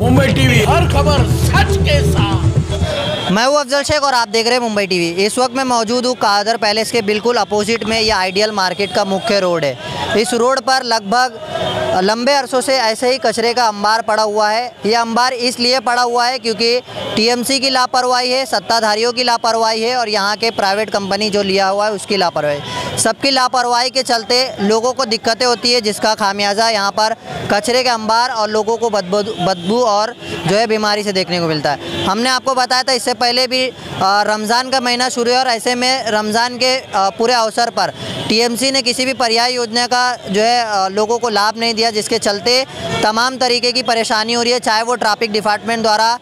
Mumbai TV, हर खबर सच के साथ। मैं हूं अफजल शेख और आप देख रहे हैं मुंबई टीवी। इस वक्त मैं मौजूद हूं कादर पैलेस के बिल्कुल अपोजिट में। यह आइडियल मार्केट का मुख्य रोड है। इस रोड पर लगभग लंबे अरसों से ऐसे ही कचरे का अंबार पड़ा हुआ है। यह अंबार इसलिए पड़ा हुआ है क्योंकि टीएमसी की लापरवाही है, सत्ताधारियों की लापरवाही है और यहाँ के प्राइवेट कंपनी जो लिया हुआ है उसकी लापरवाही। सबकी लापरवाही के चलते लोगों को दिक्कतें होती है, जिसका खामियाजा यहाँ पर कचरे के अंबार और लोगों को बदबू और जो है बीमारी से देखने को मिलता है। हमने आपको बताया था इससे पहले भी रमज़ान का महीना शुरू है और ऐसे में रमज़ान के पूरे अवसर पर टीएमसी ने किसी भी पर्याय योजना का जो है लोगों को लाभ नहीं दिया, जिसके चलते तमाम तरीके की परेशानी हो रही है, चाहे वो ट्रैफिक डिपार्टमेंट द्वारा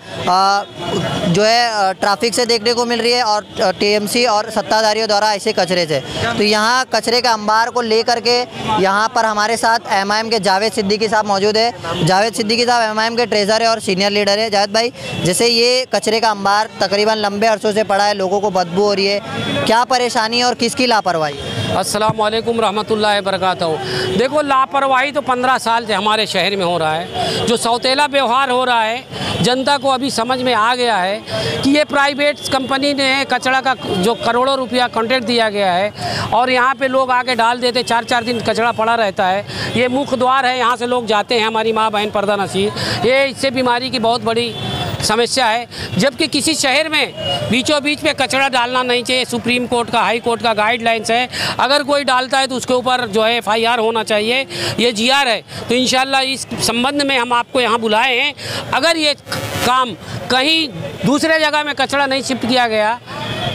जो है ट्रैफिक से देखने को मिल रही है और टीएमसी और सत्ताधारियों द्वारा ऐसे कचरे से। तो यहाँ कचरे का अंबार को लेकर के यहाँ पर हमारे साथ एमआईएम के जावेद सिद्दीकी साहब मौजूद है। जावेद सिद्दीकी साहब एमआईएम के ट्रेजर है और सीनियर लीडर है। जावेद भाई, जैसे ये कचरे का अंबार तकरीबन लंबे अरसों से पड़ा है, लोगों को बदबू हो रही है, क्या परेशानी है और किसकी लापरवाही है? अस्सलाम वालेकुम रहमतुल्लाहि बरकातहू। देखो, लापरवाही तो 15 साल से हमारे शहर में हो रहा है। जो सौतेला व्यवहार हो रहा है, जनता को अभी समझ में आ गया है कि ये प्राइवेट कंपनी ने कचरा का जो करोड़ों रुपया कॉन्ट्रैक्ट दिया गया है और यहाँ पे लोग आके डाल देते, 4-4 दिन कचरा पड़ा रहता है। ये मुख्य द्वार है, यहाँ से लोग जाते हैं, हमारी माँ बहन पर्दा नसीर। ये इससे बीमारी की बहुत बड़ी समस्या है। जबकि किसी शहर में बीचों बीच में कचरा डालना नहीं चाहिए। सुप्रीम कोर्ट का, हाई कोर्ट का गाइडलाइंस है, अगर कोई डालता है तो उसके ऊपर जो है FIR होना चाहिए। ये GR है। तो इंशाल्लाह इस संबंध में हम आपको यहाँ बुलाए हैं। अगर ये काम कहीं दूसरे जगह में कचरा नहीं शिफ्ट किया गया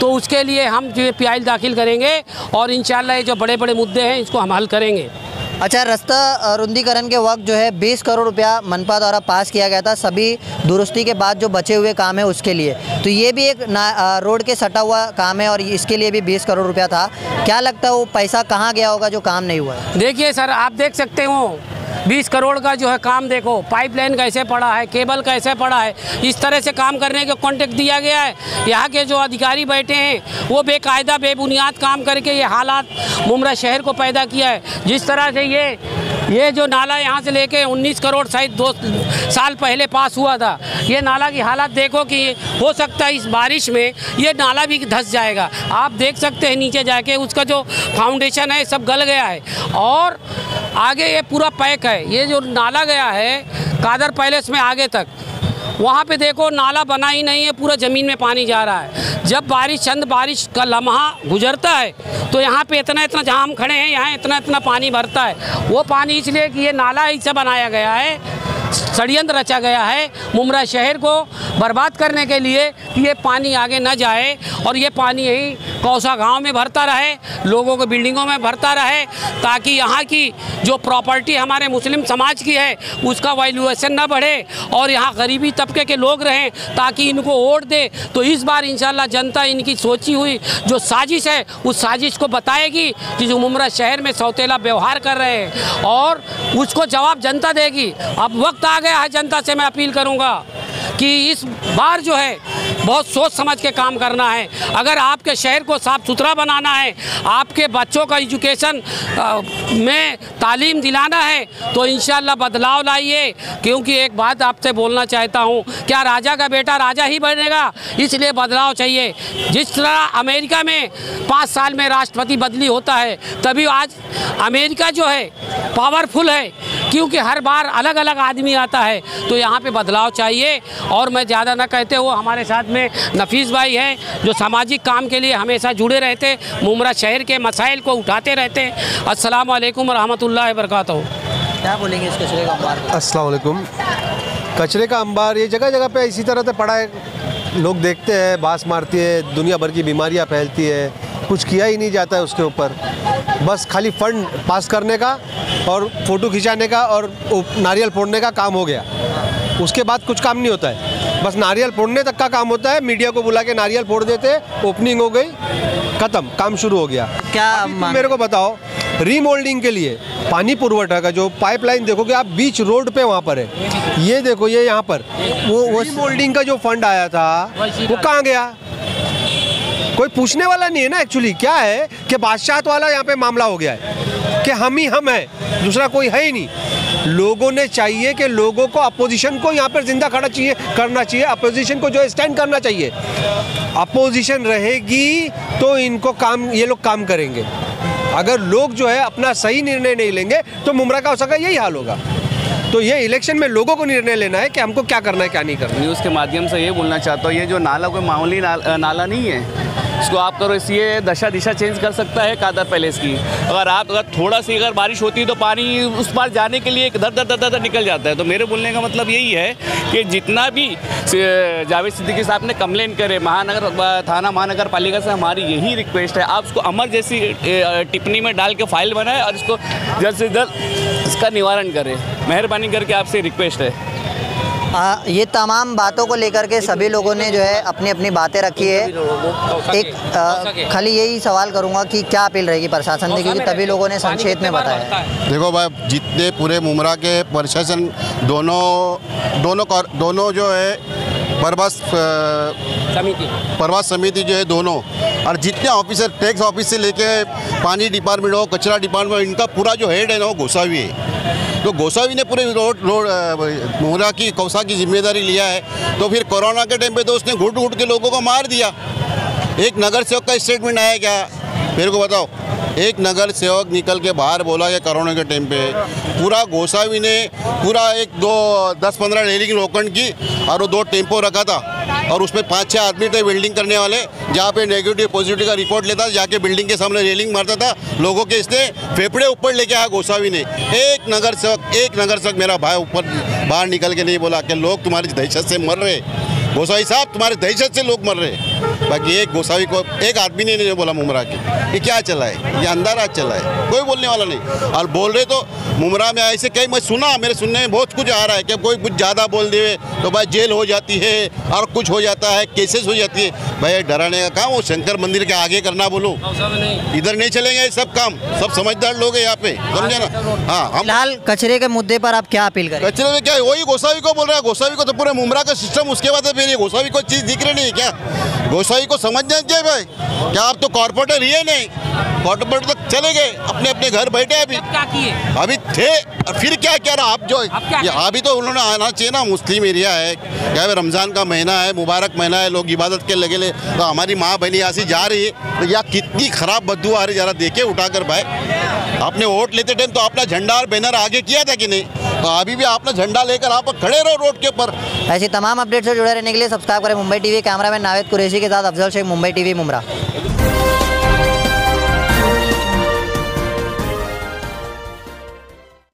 तो उसके लिए हम जो PIL दाखिल करेंगे और इंशाल्लाह ये जो बड़े बड़े मुद्दे हैं इसको हम हल करेंगे। अच्छा, रास्ता रुंदीकरण के वक्त जो है 20 करोड़ रुपया मनपा द्वारा पास किया गया था, सभी दुरुस्ती के बाद जो बचे हुए काम है उसके लिए। तो ये भी एक रोड के सटा हुआ काम है और इसके लिए भी 20 करोड़ रुपया था। क्या लगता है वो पैसा कहाँ गया होगा जो काम नहीं हुआ है? देखिए सर, आप देख सकते हो 20 करोड़ का जो है काम, देखो पाइपलाइन कैसे पड़ा है, केबल कैसे पड़ा है। इस तरह से काम करने का कॉन्ट्रैक्ट दिया गया है। यहाँ के जो अधिकारी बैठे हैं वो बेकायदा बेबुनियाद काम करके ये हालात मुमरा शहर को पैदा किया है। जिस तरह से ये जो नाला यहाँ से लेके 19 करोड़ शायद 2 साल पहले पास हुआ था, ये नाला की हालत देखो कि हो सकता है इस बारिश में ये नाला भी धंस जाएगा। आप देख सकते हैं नीचे जाके उसका जो फाउंडेशन है सब गल गया है और आगे ये पूरा पैक है। ये जो नाला गया है कादर पैलेस में आगे तक, वहाँ पे देखो नाला बना ही नहीं है, पूरा ज़मीन में पानी जा रहा है। जब चंद बारिश का लम्हा गुजरता है तो यहाँ पे इतना जहाँ हम खड़े हैं यहाँ इतना पानी भरता है। वो पानी इसलिए कि ये नाला ऐसा बनाया गया है, षड्यंत्र रचा गया है मुमरा शहर को बर्बाद करने के लिए कि ये पानी आगे न जाए और ये पानी यहीं कौसा गांव में भरता रहे, लोगों को बिल्डिंगों में भरता रहे, ताकि यहाँ की जो प्रॉपर्टी हमारे मुस्लिम समाज की है उसका वैल्यूएशन न बढ़े और यहाँ गरीबी तबके के लोग रहें ताकि इनको वोट दे। तो इस बार इंशाल्लाह जनता इनकी सोची हुई जो साजिश है उस साजिश को बताएगी कि जो मुमरा शहर में सौतेला व्यवहार कर रहे हैं और उसको जवाब जनता देगी। अब वक्त आ गया है, जनता से मैं अपील करूंगा कि इस बार जो है बहुत सोच समझ के काम करना है। अगर आपके शहर को साफ़ सुथरा बनाना है, आपके बच्चों का एजुकेशन में तालीम दिलाना है तो इंशाल्लाह बदलाव लाइए। क्योंकि एक बात आपसे बोलना चाहता हूँ, क्या राजा का बेटा राजा ही बनेगा? इसलिए बदलाव चाहिए। जिस तरह अमेरिका में 5 साल में राष्ट्रपति बदली होता है, तभी आज अमेरिका जो है पावरफुल है, क्योंकि हर बार अलग अलग आदमी आता है। तो यहाँ पे बदलाव चाहिए। और मैं ज़्यादा ना कहते हुए हमारे साथ में नफीस भाई हैं जो सामाजिक काम के लिए हमेशा जुड़े रहते, मुमरा शहर के मसाइल को उठाते रहते। अस्सलाम वालेकुम रहमतुल्लाहि बरकातहू। क्या बोलेंगे इस कचरे का अंबार? अस्सलाम वालेकुम। कचरे का अंबार ये जगह जगह पे इसी तरह से पड़ा है, लोग देखते हैं, बास मारती है, दुनिया भर की बीमारियां फैलती है, कुछ किया ही नहीं जाता है उसके ऊपर। बस खाली फंड पास करने का और फ़ोटो खिंचाने का और नारियल फोड़ने का काम हो गया, उसके बाद कुछ काम नहीं होता है। बस नारियल फोड़ने तक का काम होता है, मीडिया को बुला के नारियल फोड़ देते, ओपनिंग हो गई, ख़त्म, काम शुरू हो गया। क्या मेरे को बताओ, रीमोल्डिंग के लिए पानी पुरवठा का जो पाइपलाइन देखोगे आप बीच रोड पे वहाँ पर है, ये देखो, ये यहाँ पर वो रीमोल्डिंग का जो फंड आया था वो कहाँ गया? कोई पूछने वाला नहीं है ना। एक्चुअली क्या है कि बादशाहत वाला यहाँ पे मामला हो गया है कि हम ही हम हैं, दूसरा कोई है ही नहीं। लोगों ने चाहिए कि लोगों को अपोजिशन को यहाँ पर जिंदा खड़ा करना चाहिए, अपोजिशन को जो स्टैंड करना चाहिए। अपोजिशन रहेगी तो ये लोग काम करेंगे। अगर लोग जो है अपना सही निर्णय नहीं लेंगे तो मुमरा का हो सका यही हाल होगा। तो ये इलेक्शन में लोगों को निर्णय लेना है कि हमको क्या करना है क्या नहीं करना। न्यूज़ के माध्यम से ये बोलना चाहता हूँ, ये जो नाला कोई मामूली नाला नहीं है, इसको आप करो, इसलिए दिशा चेंज कर सकता है कादर पैलेस की। अगर थोड़ा सी अगर बारिश होती है तो पानी उस पार जाने के लिए दर निकल जाता है। तो मेरे बोलने का मतलब यही है कि जितना भी जावेद सिद्दीकी साहब ने कंप्लेन करे थाना महानगर पालिका से, हमारी यही रिक्वेस्ट है, आप उसको अमर जैसी टिप्पणी में डाल के फाइल बनाएं और इसको जल्द से जल्द इसका निवारण करें। मेहरबानी करके आपसे रिक्वेस्ट है। ये तमाम बातों को लेकर के सभी लोगों ने जो है अपनी अपनी बातें रखी है। एक खाली यही सवाल करूंगा कि क्या अपील रहेगी प्रशासन से, क्योंकि तभी लोगों ने संक्षेप में बताया। देखो भाई, जितने पूरे मुमरा के प्रशासन दोनों जो है प्रभास समिति जो है दोनों, और जितने ऑफिसर टैक्स ऑफिस से लेके पानी डिपार्टमेंट हो, कचरा डिपार्टमेंट, इनका पूरा जो हेड है ना वो गोसावी है। तो गोसावी ने पूरे रोड मुमरा की कौसा की जिम्मेदारी लिया है। तो फिर कोरोना के टाइम पे तो उसने घुट के लोगों को मार दिया। एक नगर सेवक का स्टेटमेंट आया क्या, मेरे को बताओ? एक नगर सेवक निकल के बाहर बोला कि कोरोना के टाइम पे पूरा गोसावी ने पूरा 10-15 रेलिंग रोकन की और वो 2 टेम्पो रखा था और उसमें 5-6 आदमी थे वेल्डिंग करने वाले, जहाँ पे नेगेटिव पॉजिटिव का रिपोर्ट लेता, जाके बिल्डिंग के सामने रेलिंग मारता था लोगों के, इसने फेफड़े ऊपर लेके आया गोसावी ने। एक नगर सेवक मेरा भाई ऊपर बाहर निकल के नहीं बोला कि लोग तुम्हारी दहशत से मर रहे, गोसावी साहब तुम्हारे दहशत से लोग मर रहे। बाकी एक गोसावी को एक आदमी ने नहीं बोला मुमरा की। ये क्या चला है? ये अंधारा चला है, कोई बोलने वाला नहीं। और बोल रहे तो मुमरा में ऐसे कई मैं सुना, मेरे सुनने में बहुत कुछ आ रहा है कि कोई कुछ ज़्यादा बोल दे तो भाई जेल हो जाती है और कुछ हो जाता है, केसेस हो जाती है। भाई डराने का काम वो शंकर मंदिर के आगे करना, बोलो इधर नहीं चलेंगे सब काम। सब समझदार लोग हैं यहाँ पे, समझे ना? हाँ, हम फिलहाल कचरे के मुद्दे पर आप क्या अपील करें? कचरे में क्या, वही गोसावी को बोल रहा है। गोसावी को तो पूरे मुमरा का सिस्टम, उसके बाद फिर ये गोसावी को चीज़ दिख रही नहीं क्या? गोसावी को समझना चाहिए भाई, क्या आप तो कॉर्पोरेटर ही है नहीं, कॉर्पोरेटर तक चले गए, अपने अपने घर बैठे अभी थे, फिर क्या क्या रहा? आप जो अभी तो उन्होंने आना चाहिए ना। मुस्लिम एरिया है, क्या रमज़ान का महीना है, मुबारक महीना है, लोग इबादत के लगे तो हमारी माँ बहनी ऐसी जा रही है, तो यहाँ कितनी खराब बदबू आ रही, जरा देखे उठाकर भाई। आपने वोट लेते टाइम तो अपना झंडा और बैनर आगे किया था कि नहीं? तो अभी भी अपना झंडा लेकर आप खड़े रहो रोड के ऊपर। ऐसी तमाम अपडेट से जुड़े रहने के लिए सब्सक्राइब करें मुंबई टीवी। कैमरामैन नावेद कुरैशी के साथ अफजल शेख, मुंबई टीवी मुमरा।